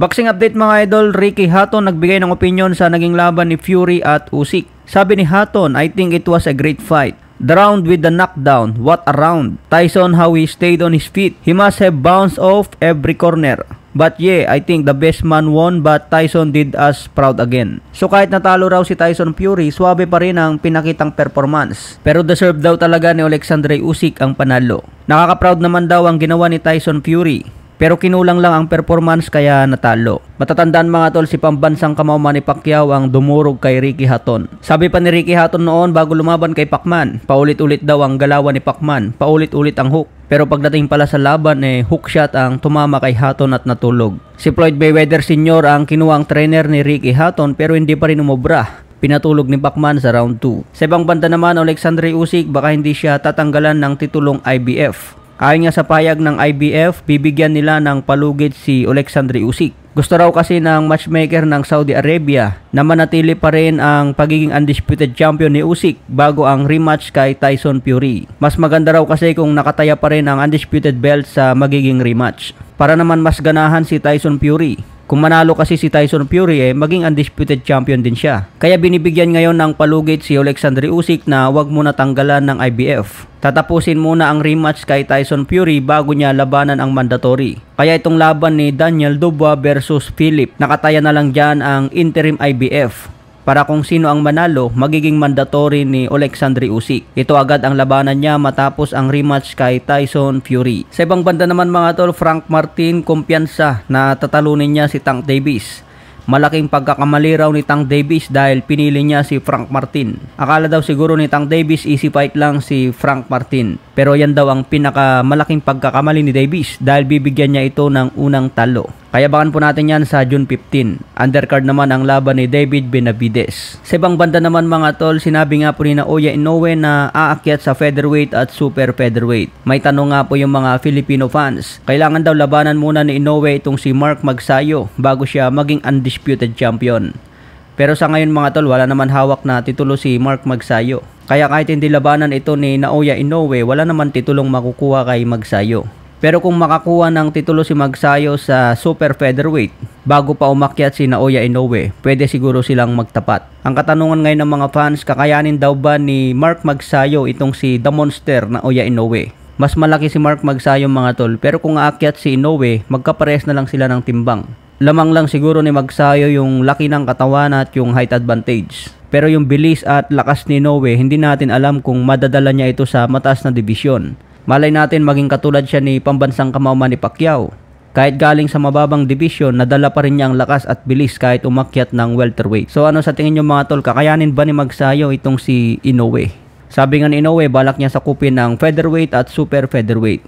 Boxing update mga idol, Ricky Hatton nagbigay ng opinion sa naging laban ni Fury at Usyk. Sabi ni Hatton, I think it was a great fight. The round with the knockdown, what a round. Tyson how he stayed on his feet. He must have bounced off every corner. But yeah, I think the best man won but Tyson did us proud again. So kahit natalo raw si Tyson Fury, swabe pa rin ang pinakitang performance. Pero deserve daw talaga ni Alexandre Usyk ang panalo. Nakaka-proud naman daw ang ginawa ni Tyson Fury. Pero kinulang lang ang performance kaya natalo. Matatandaan mga tol, si pambansang kamao Manny Pacquiao ang dumurog kay Ricky Hatton. Sabi pa ni Ricky Hatton noon bago lumaban kay Pacman, paulit-ulit daw ang galawan ni Pacman, paulit-ulit ang hook. Pero pagdating pala sa laban hook shot ang tumama kay Hatton at natulog. Si Floyd Mayweather Sr. ang kinuwang trainer ni Ricky Hatton pero hindi pa rin umobra. Pinatulog ni Pacman sa round 2. Sa ibang banda naman, Alexandre Usyk baka hindi siya tatanggalan ng titulong IBF. Ayon nga sa payag ng IBF, bibigyan nila ng palugit si Alexandre Usyk. Gusto raw kasi ng matchmaker ng Saudi Arabia na manatili pa rin ang pagiging undisputed champion ni Usyk bago ang rematch kay Tyson Fury. Mas maganda raw kasi kung nakataya pa rin ang undisputed belt sa magiging rematch. Para naman mas ganahan si Tyson Fury. Kung manalo kasi si Tyson Fury maging undisputed champion din siya. Kaya binibigyan ngayon ng palugit si Alexandre Usyk na wag muna tanggalan ng IBF. Tatapusin muna ang rematch kay Tyson Fury bago niya labanan ang mandatory. Kaya itong laban ni Daniel Dubois versus Philip, nakataya na lang dyan ang interim IBF. Para kung sino ang manalo, magiging mandatory ni Alexandre Usyk. Ito agad ang labanan niya matapos ang rematch kay Tyson Fury. Sa ibang banda naman mga tol, Frank Martin kumpiyansa na tatalunin niya si Tank Davis. Malaking pagkakamali raw ni Tank Davis dahil pinili niya si Frank Martin. Akala daw siguro ni Tank Davis easy fight lang si Frank Martin. Pero yan daw ang pinakamalaking pagkakamali ni Davis dahil bibigyan niya ito ng unang talo. Kaya bakan po natin yan sa June 15. Undercard naman ang laban ni David Benavides. Sa ibang banda naman mga tol, sinabi nga po ni Naoya Inoue na aakyat sa featherweight at super featherweight. May tanong nga po yung mga Filipino fans. Kailangan daw labanan muna ni Inoue itong si Mark Magsayo bago siya maging undisputed champion. Pero sa ngayon mga tol, wala naman hawak na titulo si Mark Magsayo. Kaya kahit hindi labanan ito ni Naoya Inoue, wala naman titulong makukuha kay Magsayo. Pero kung makakuha ng titulo si Magsayo sa super featherweight bago pa umakyat si Naoya Inoue, pwede siguro silang magtapat. Ang katanungan ngayon ng mga fans, kakayanin daw ba ni Mark Magsayo itong si The Monster Naoya Inoue? Mas malaki si Mark Magsayo mga tol, pero kung aakyat si Inoue, magkapares na lang sila ng timbang. Lamang lang siguro ni Magsayo yung laki ng katawan at yung height advantage. Pero yung bilis at lakas ni Inoue, hindi natin alam kung madadala niya ito sa mataas na divisyon. Malay natin maging katulad siya ni pambansang kamao Manny Pacquiao. Kahit galing sa mababang division, nadala pa rin niya ang lakas at bilis kahit umakyat ng welterweight. So ano sa tingin nyo mga tol, kakayanin ba ni Magsayo itong si Inoue? Sabi nga ni Inoue, balak niya sakupin ng featherweight at super featherweight.